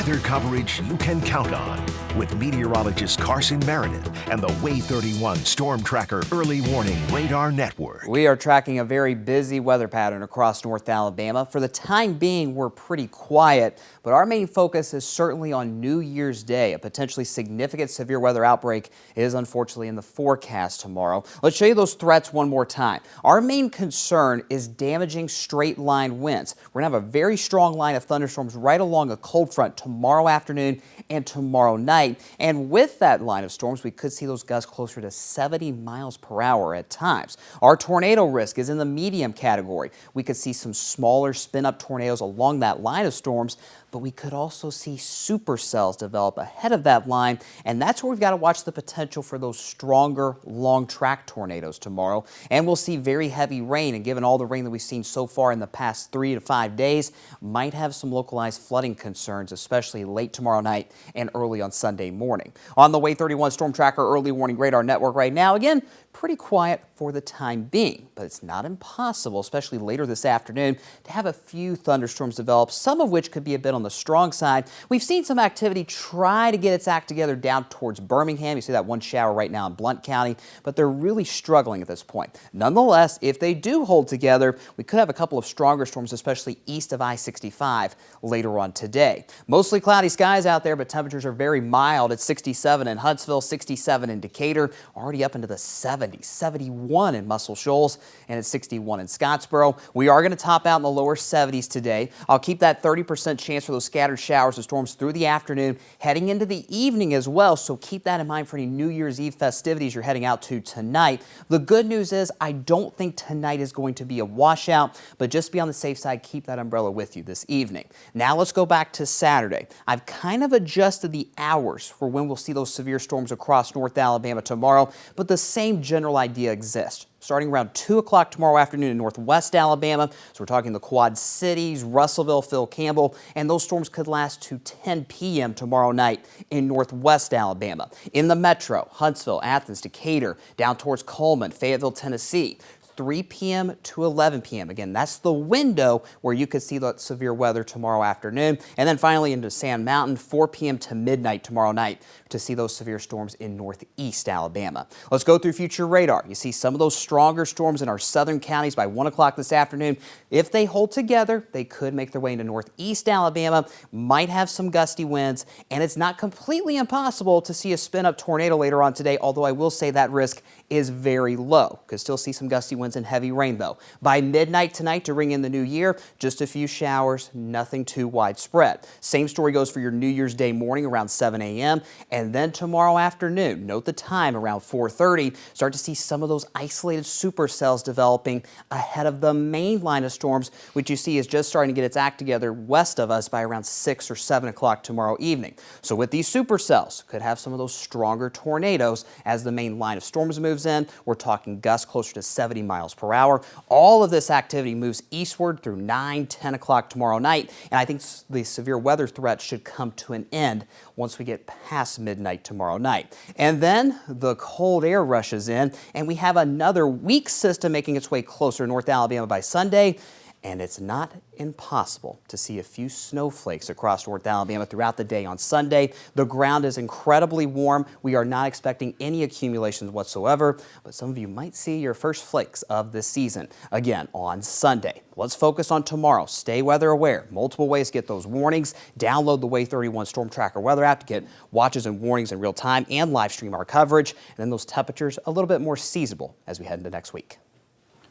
Weather coverage you can count on with meteorologist Carson and the Way 31 Storm Tracker Early Warning Radar Network. We are tracking a very busy weather pattern across North Alabama. For the time being, we're pretty quiet, but our main focus is certainly on New Year's Day. A potentially significant severe weather outbreak is unfortunately in the forecast tomorrow. Let's show you those threats one more time. Our main concern is damaging straight line winds. We're going to have a very strong line of thunderstorms right along a cold front tomorrow afternoon and tomorrow night. And with that line of storms, we could see those gusts closer to 70 miles per hour at times. Our tornado risk is in the medium category. We could see some smaller spin-up tornadoes along that line of storms, but we could also see supercells develop ahead of that line, and that's where we've got to watch the potential for those stronger long-track tornadoes tomorrow. And we'll see very heavy rain, and given all the rain that we've seen so far in the past 3 to 5 days, might have some localized flooding concerns, especially late tomorrow night and early on Sunday morning. On the Way 31 Storm Tracker Early Warning Radar Network right now, again, pretty quiet for the time being, but it's not impossible, especially later this afternoon, to have a few thunderstorms develop, some of which could be a bit on the strong side. We've seen some activity try to get its act together down towards Birmingham. You see that one shower right now in Blount County, but they're really struggling at this point. Nonetheless, if they do hold together, we could have a couple of stronger storms, especially east of I-65 later on today. Mostly cloudy skies out there, but temperatures are very mild at 67 in Huntsville, 67 in Decatur, already up into the 70s, 71 in Muscle Shoals, and at 61 in Scottsboro. We are going to top out in the lower 70s today. I'll keep that 30% chance for those scattered showers and storms through the afternoon, heading into the evening as well, so keep that in mind for any New Year's Eve festivities you're heading out to tonight. The good news is I don't think tonight is going to be a washout, but just be on the safe side, keep that umbrella with you this evening. Now let's go back to Saturday. I've kind of adjusted the hours for when we'll see those severe storms across North Alabama tomorrow, but the same general idea exists. Starting around 2 o'clock tomorrow afternoon in northwest Alabama. So we're talking the Quad Cities, Russellville, Phil Campbell, and those storms could last to 10 p.m. tomorrow night in northwest Alabama. In the metro, Huntsville, Athens, Decatur, down towards Coleman, Fayetteville, Tennessee. 3 p.m. to 11 p.m. Again, that's the window where you could see that severe weather tomorrow afternoon. And then finally into Sand Mountain, 4 p.m. to midnight tomorrow night to see those severe storms in northeast Alabama. Let's go through future radar. You see some of those stronger storms in our southern counties by 1 o'clock this afternoon. If they hold together, they could make their way into northeast Alabama, might have some gusty winds, and it's not completely impossible to see a spin-up tornado later on today, although I will say that risk is very low. Could still see some gusty winds and heavy rain though. By midnight tonight to ring in the new year, just a few showers, nothing too widespread. Same story goes for your New Year's Day morning around 7 a.m. and then tomorrow afternoon, note the time around 4:30, start to see some of those isolated supercells developing ahead of the main line of storms, which you see is just starting to get its act together west of us by around 6 or 7 o'clock tomorrow evening. So with these supercells, could have some of those stronger tornadoes as the main line of storms moves in. We're talking gusts closer to 70 miles per hour. All of this activity moves eastward through 9, 10 o'clock tomorrow night, and I think the severe weather threat should come to an end once we get past midnight tomorrow night. And then the cold air rushes in, and we have another weak system making its way closer to North Alabama by Sunday. And it's not impossible to see a few snowflakes across North Alabama throughout the day on Sunday. The ground is incredibly warm. We are not expecting any accumulations whatsoever, but some of you might see your first flakes of this season again on Sunday. Let's focus on tomorrow. Stay weather aware. Multiple ways to get those warnings. Download the Way 31 Storm Tracker weather app to get watches and warnings in real time and live stream our coverage. And then those temperatures a little bit more seasonable as we head into next week.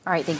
All right, thank you.